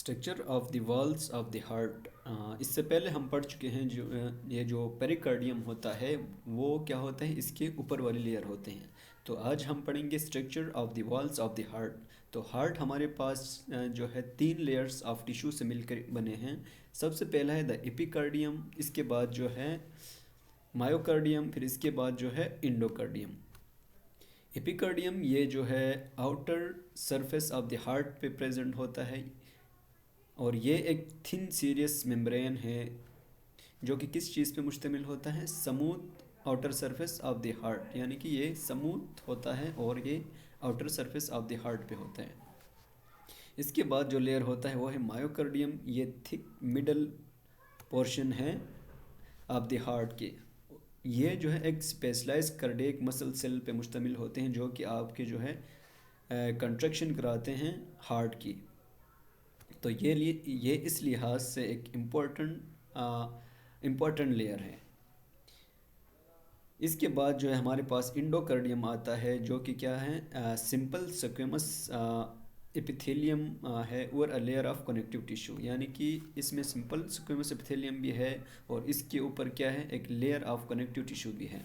Structure of the walls of the heart. इससे पहले हम पढ़ चुके हैं जो ये जो पेरिकार्डियम होता है वो क्या होता है, इसके ऊपर वाली लेयर होते हैं। तो आज हम पढ़ेंगे structure of the walls of the heart. तो हार्ट हमारे पास जो है 3 लेयर्स ऑफ टिश्यू से मिलकर बने हैं। सबसे पहला है द एपिकार्डियम, इसके बाद जो है मायोकार्डियम, फिर इसके बाद जो है इंडोकार्डियम। एपिकार्डियम ये जो है outer surface of the heart पे प्रेजेंट होता है और ये एक थिन सीरियस मेम्ब्रेन है जो कि किस चीज़ पे मुश्तमिल होता है, smooth outer surface of the heart, यानी कि ये स्मूथ होता है और ये outer surface of the heart पे होता है। इसके बाद जो लेयर होता है वो है मायोकार्डियम, ये थिक मिडल पोर्शन है ऑफ द हार्ट के। ये जो है एक स्पेशलाइज कार्डियक मसल सेल पे मुश्तमिल होते हैं जो कि आपके जो है कंट्रैक्शन कराते हैं हार्ट की। तो ये इस लिहाज से एक इम्पोर्टेंट लेयर है। इसके बाद जो है हमारे पास इंडोकार्डियम आता है जो कि क्या है, सिंपल स्क्वेमस एपिथेलियम है और a layer of connective tissue, यानी कि इसमें सिंपल स्क्वेमस एपिथेलियम भी है और इसके ऊपर क्या है, एक लेयर ऑफ कनेक्टिव टिश्यू भी है।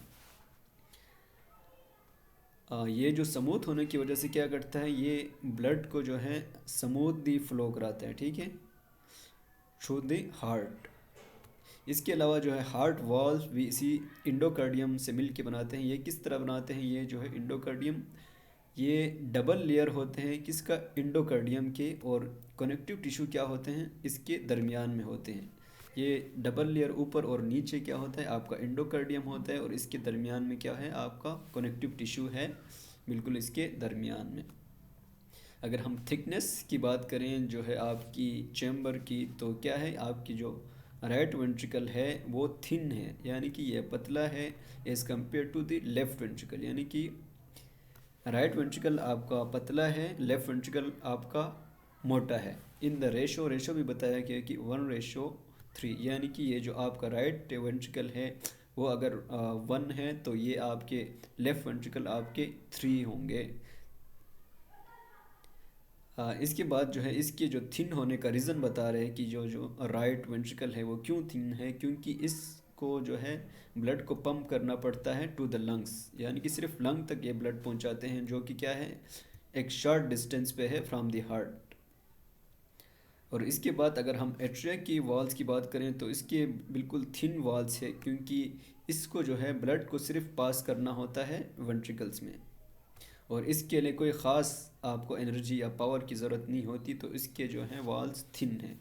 ये जो स्मूथ होने की वजह से क्या करता है, ये ब्लड को जो है स्मूथली फ्लो कराता है, ठीक है, थ्रू द हार्ट। इसके अलावा जो है हार्ट वॉल्व भी इसी इंडोकार्डियम से मिल के बनाते हैं। ये किस तरह बनाते हैं, ये जो है इंडोकार्डियम ये डबल लेयर होते हैं किसका, इंडोकार्डियम के, और कनेक्टिव टिश्यू क्या होते हैं, इसके दरमियान में होते हैं। ये डबल लेयर ऊपर और नीचे क्या होता है, आपका इंडोकार्डियम होता है और इसके दरमियान में क्या है, आपका कनेक्टिव टिश्यू है, बिल्कुल इसके दरमियान में। अगर हम थिकनेस की बात करें जो है आपकी चैम्बर की, तो क्या है, आपकी जो राइट वेंट्रिकल है वो थिन है, यानी कि यह पतला है as compare to the left ventricle, यानी कि राइट वेंट्रिकल आपका पतला है, लेफ़्ट वेंट्रिकल आपका मोटा है। इन द रेशो भी बताया गया कि 1:3, यानी कि ये जो आपका राइट वेंट्रिकल है वो अगर 1 है तो ये आपके लेफ़्ट वेंट्रिकल आपके 3 होंगे। इसके बाद जो है इसके जो थिन होने का रीज़न बता रहे हैं कि जो जो राइट वेंट्रिकल है वो क्यों थिन है, क्योंकि इसको जो है ब्लड को पंप करना पड़ता है टू द लंग्स, यानी कि सिर्फ लंग तक ये ब्लड पहुंचाते हैं जो कि क्या है, एक शॉर्ट डिस्टेंस पे है फ्रॉम द हार्ट। और इसके बाद अगर हम एट्रिया की वॉल्स की बात करें तो इसके बिल्कुल थिन वॉल्स है, क्योंकि इसको जो है ब्लड को सिर्फ पास करना होता है वेंट्रिकल्स में और इसके लिए कोई ख़ास आपको एनर्जी या पावर की ज़रूरत नहीं होती, तो इसके जो हैं वॉल्स थिन हैं।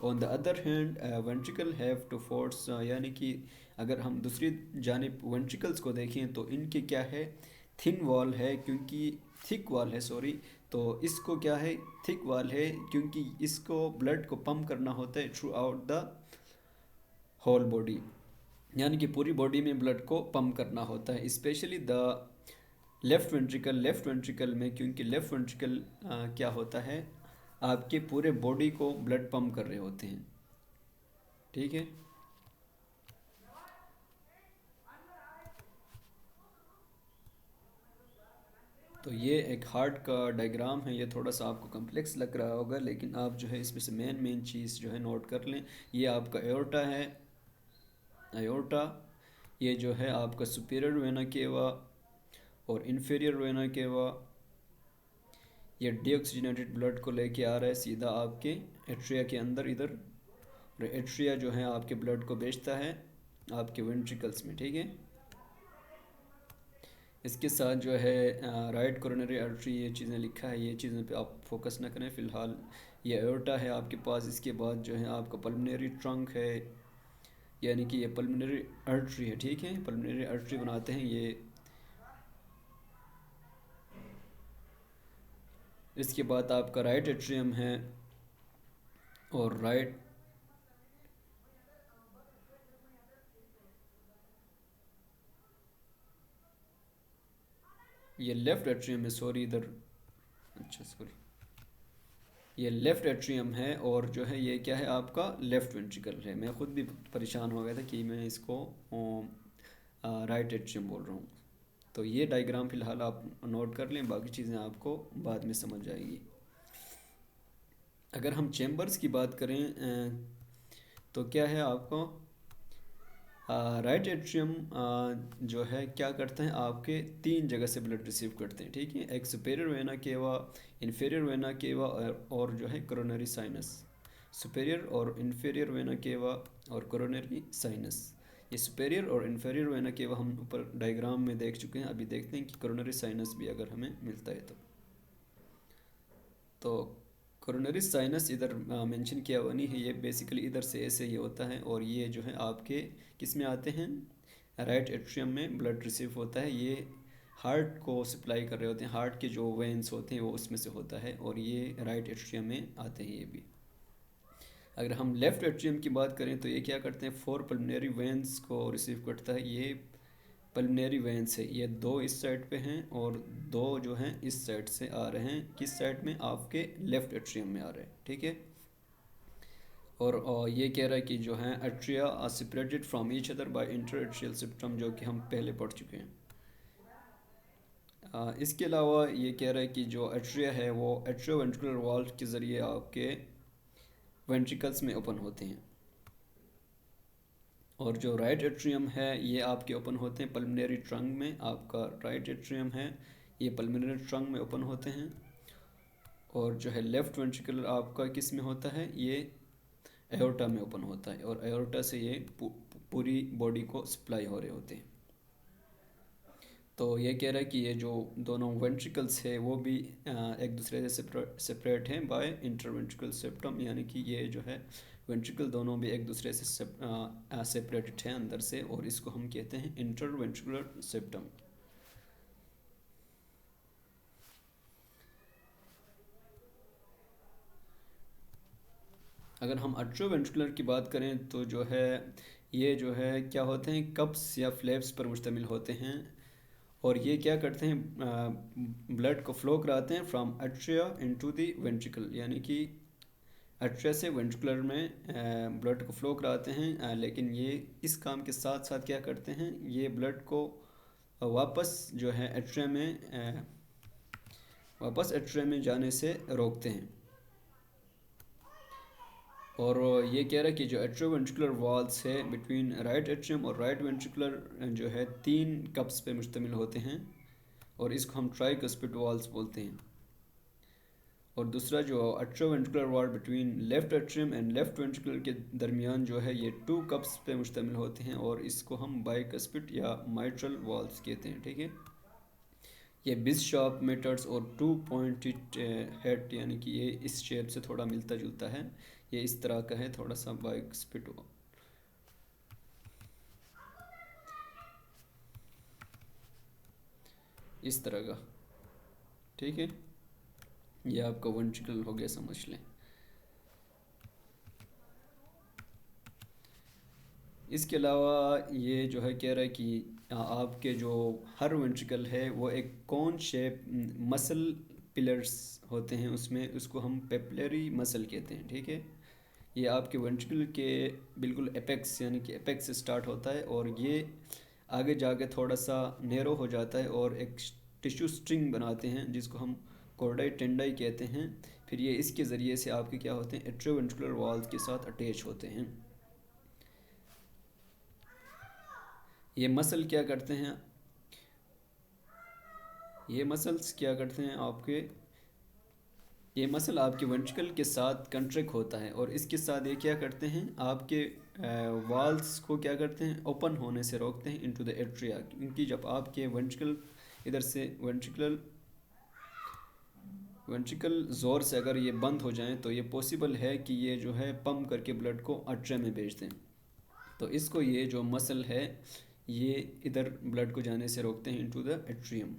On the other hand ventricle have to force, यानी कि अगर हम दूसरी जानिब वेंट्रिकल्स को देखें तो इनके क्या है, थिन वॉल है, क्योंकि थिक वॉल है सॉरी, तो इसको क्या है, थिक वॉल है क्योंकि इसको ब्लड को पंप करना होता है throughout the whole body, यानी कि पूरी बॉडी में ब्लड को पंप करना होता है, स्पेशली द लेफ़्ट वेंट्रिकल में, क्योंकि लेफ़्ट वेंट्रिकल क्या होता है, आपके पूरे बॉडी को ब्लड पंप कर रहे होते हैं, ठीक है। तो ये एक हार्ट का डायग्राम है, ये थोड़ा सा आपको कम्प्लेक्स लग रहा होगा लेकिन आप जो है इसमें से मेन चीज़ जो है नोट कर लें। ये आपका एओर्टा है, एओर्टा, ये जो है आपका सुपीरियर वेना केवा और इन्फीरियर वेना केवा, ये डीऑक्सीजनेटेड ब्लड को लेके आ रहा है सीधा आपके एट्रिया के अंदर इधर, और एट्रिया जो है आपके ब्लड को भेजता है आपके वेंट्रिकल्स में, ठीक है। इसके साथ जो है राइट कोरोनरी आर्टरी, ये चीज़ें लिखा है, ये चीज़ें पे आप फोकस ना करें फ़िलहाल। ये एओर्टा है आपके पास, इसके बाद जो है आपका पल्मोनरी ट्रंक है, यानी कि ये पल्मोनरी आर्टरी है, ठीक है, पल्मोनरी आर्टरी बनाते हैं ये। इसके बाद आपका राइट एट्रियम है और राइट, ये लेफ़्ट एट्रियम है सॉरी इधर, अच्छा सॉरी, ये लेफ़्ट एट्रियम है और जो है ये क्या है आपका लेफ़्ट वेंट्रिकल है। मैं ख़ुद भी परेशान हो गया था कि मैं इसको राइट एट्रियम बोल रहा हूँ। तो ये डायग्राम फ़िलहाल आप नोट कर लें, बाकी चीज़ें आपको बाद में समझ आएगी। अगर हम चैम्बर्स की बात करें तो क्या है आपको राइट एट्रियम जो है क्या करते हैं, आपके तीन जगह से ब्लड रिसीव करते हैं, ठीक है। एक superior vena cava, inferior vena cava और जो है कोरोनरी साइनस। सुपेरियर और इन्फेरियर वेना केवा और कोरोनरी साइनस। ये सुपेरियर और इन्फेरियर वेना केवा हम ऊपर डायग्राम में देख चुके हैं। अभी देखते हैं कि कोरोनरी साइनस भी अगर हमें मिलता है तो कोरोनरी साइनस इधर मेंशन किया हुआ नहीं है। ये बेसिकली इधर से ऐसे ही होता है और ये जो है आपके किस में आते हैं, राइट एट्रियम में ब्लड रिसीव होता है। ये हार्ट को सप्लाई कर रहे होते हैं, हार्ट के जो वेन्स होते हैं वो उसमें से होता है और ये राइट एट्रियम में आते हैं ये भी। अगर हम लेफ़्ट एट्रियम की बात करें तो ये क्या करते हैं, फोर पल्मोनरी वेन्स को रिसीव करता है। ये पल्मोनरी वेन्स है, ये दो इस साइड पे हैं और दो जो हैं इस साइड से आ रहे हैं। किस साइड में, आपके लेफ़्ट एट्रियम में आ रहे हैं, ठीक है। और ये कह रहा है कि जो है atria are separated from each other by inter atrial septum, जो कि हम पहले पढ़ चुके हैं। इसके अलावा ये कह रहा है कि जो एट्रिया है वो एट्रियोवेंट्रिकुलर वाल्व के ज़रिए आपके वेंट्रिकल्स में ओपन होते हैं। और जो राइट एट्रियम है ये आपके ओपन होते हैं पल्मोनरी ट्रंक में। आपका राइट एट्रियम है ये पल्मोनरी ट्रंक में ओपन होते हैं। और जो है लेफ़्ट वेंट्रिकल आपका किस में होता है, ये एओर्टा में ओपन होता है और एओर्टा से ये पूरी बॉडी को सप्लाई हो रहे होते हैं। तो ये कह रहा है कि ये जो दोनों वेंट्रिकल्स है वो भी एक दूसरे से सेपरेट हैं बाय इंटरवेंट्रिकल सेप्टम, यानी कि ये जो है वेंट्रिकल दोनों भी एक दूसरे से सेपरेटेड हैं अंदर से, और इसको हम कहते हैं इंटरवेंट्रिकुलर सेप्टम। अगर हम एट्रोवेंट्रिकुलर की बात करें तो जो है ये जो है क्या होते हैं, कप्स या फ्लैप्स पर मुश्तमिल होते हैं। और ये क्या करते हैं, ब्लड को फ्लो कराते हैं from atria into the ventricle, यानी कि एट्रिया से वेंट्रिकुलर में ब्लड को फ्लो कराते हैं। लेकिन ये इस काम के साथ साथ क्या करते हैं, ये ब्लड को वापस जो है एट्रिया में वापस एट्रिया में जाने से रोकते हैं। और ये कह रहा है कि जो एट्रोवेंट्रिकुलर वॉल्स है बिटवीन राइट एट्रियम और राइट वेंट्रिकुलर जो है तीन कप्स पे मुश्तमिल होते हैं और इसको हम ट्राइकस्पिड वॉल्स बोलते हैं। और दूसरा जो atrioventricular wall between left atrium and left ventricular के दरमियान जो है ये टू कप्स पे मुश्तमिल होते हैं और इसको हम बाइकस्पिड या माइट्रल वॉल्स कहते हैं, ठीक है। ये बिशॉप मेथड्स और टू पॉइंटेड हेड, यानी कि ये इस शेप से थोड़ा मिलता जुलता है। ये इस तरह का है थोड़ा सा बाइकस्पिड इस तरह का, ठीक है। ये आपका वेंट्रिकल हो गया, समझ लें। इसके अलावा ये जो है कह रहा है कि आपके जो हर वेंट्रिकल है वो एक कौन शेप मसल पिलर्स होते हैं उसमें, उसको हम पेपिलरी मसल कहते हैं, ठीक है। ये आपके वेंट्रिकल के बिल्कुल एपेक्स, यानी कि एपेक्स से स्टार्ट होता है और ये आगे जाके थोड़ा सा नैरो हो जाता है और एक टिश्यू स्ट्रिंग बनाते हैं जिसको हम कॉर्डाई टेंडाई कहते हैं। फिर ये इसके ज़रिए से आपके क्या होते हैं, एट्रोवेंट्रिकुलर वॉल्स के साथ अटैच होते हैं। ये मसल क्या करते हैं, ये मसल्स क्या करते हैं आपके, ये मसल आपके वेंट्रिकल के साथ कंट्रैक्ट होता है और इसके साथ ये क्या करते हैं, आपके वाल्स को क्या करते हैं, ओपन होने से रोकते हैं इनटू द एट्रिया। क्योंकि जब आपके वेंट्रिकल इधर से वेंट्रिकल जोर से अगर ये बंद हो जाएं तो ये पॉसिबल है कि ये जो है पंप करके ब्लड को एट्रिया में भेज दें। तो इसको ये जो मसल है ये इधर ब्लड को जाने से रोकते हैं into the atrium.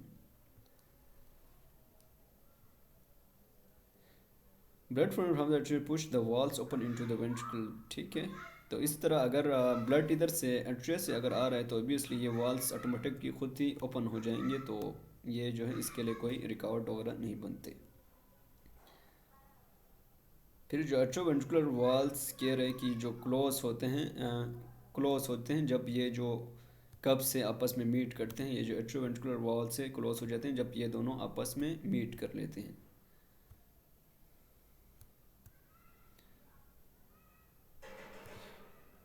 Blood from the atrium push the walls open into the ventricle, ठीक है। तो इस तरह अगर ब्लड इधर से एट्रिया से अगर आ रहा है तो ऑब्वियसली ये वॉल्स ऑटोमेटिक खुद ही ओपन हो जाएंगे, तो ये जो है इसके लिए कोई रिकॉर्ड वगैरह नहीं बनते। फिर जो एट्रोवेंट्रिकुलर वॉल्स कह रहे हैं कि जो क्लोज होते हैं जब ये जो कब से आपस में मीट करते हैं, ये जो एट्रोवेंट्रिकुलर वॉल से क्लोज हो जाते हैं जब ये दोनों आपस में मीट कर लेते हैं।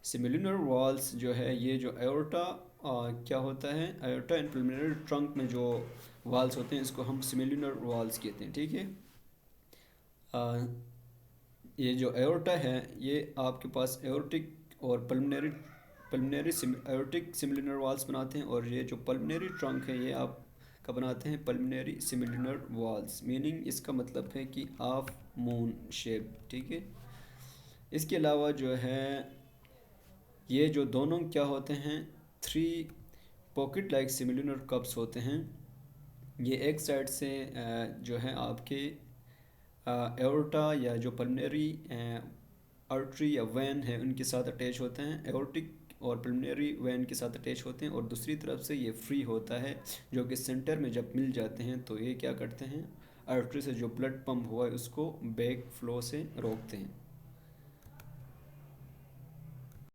सिमिलुनर वॉल्स जो है ये जो एओर्टा क्या होता है, एओर्टा एंड पल्मोनरी ट्रंक में जो वॉल्स होते हैं इसको हम सिमिलुनर वॉल्स कहते हैं, ठीक है। आ, ये जो एओर्टा है ये आपके पास एओर्टिक और पल्मोनरी पल्मोनरी एओर्टिक सिमिलुनर वॉल्स बनाते हैं, और ये जो पल्मोनरी ट्रंक है ये आप का बनाते हैं पल्मोनरी सिमिलुनर वॉल्स। मीनिंग इसका मतलब है कि हाफ मून शेप, ठीक है। इसके अलावा जो है ये जो दोनों क्या होते हैं, थ्री पॉकेट लाइक सिमिलुनर कप्स होते हैं। ये एक साइड से जो है आपके एओर्टा या जो पल्मोनरी आर्टरी या वैन है उनके साथ अटैच होते हैं, एओर्टिक और पल्मोनरी वैन के साथ अटैच होते हैं, और दूसरी तरफ से ये फ्री होता है जो कि सेंटर में जब मिल जाते हैं तो ये क्या करते हैं, आर्टरी से जो ब्लड पंप हुआ है उसको बैक फ्लो से रोकते हैं।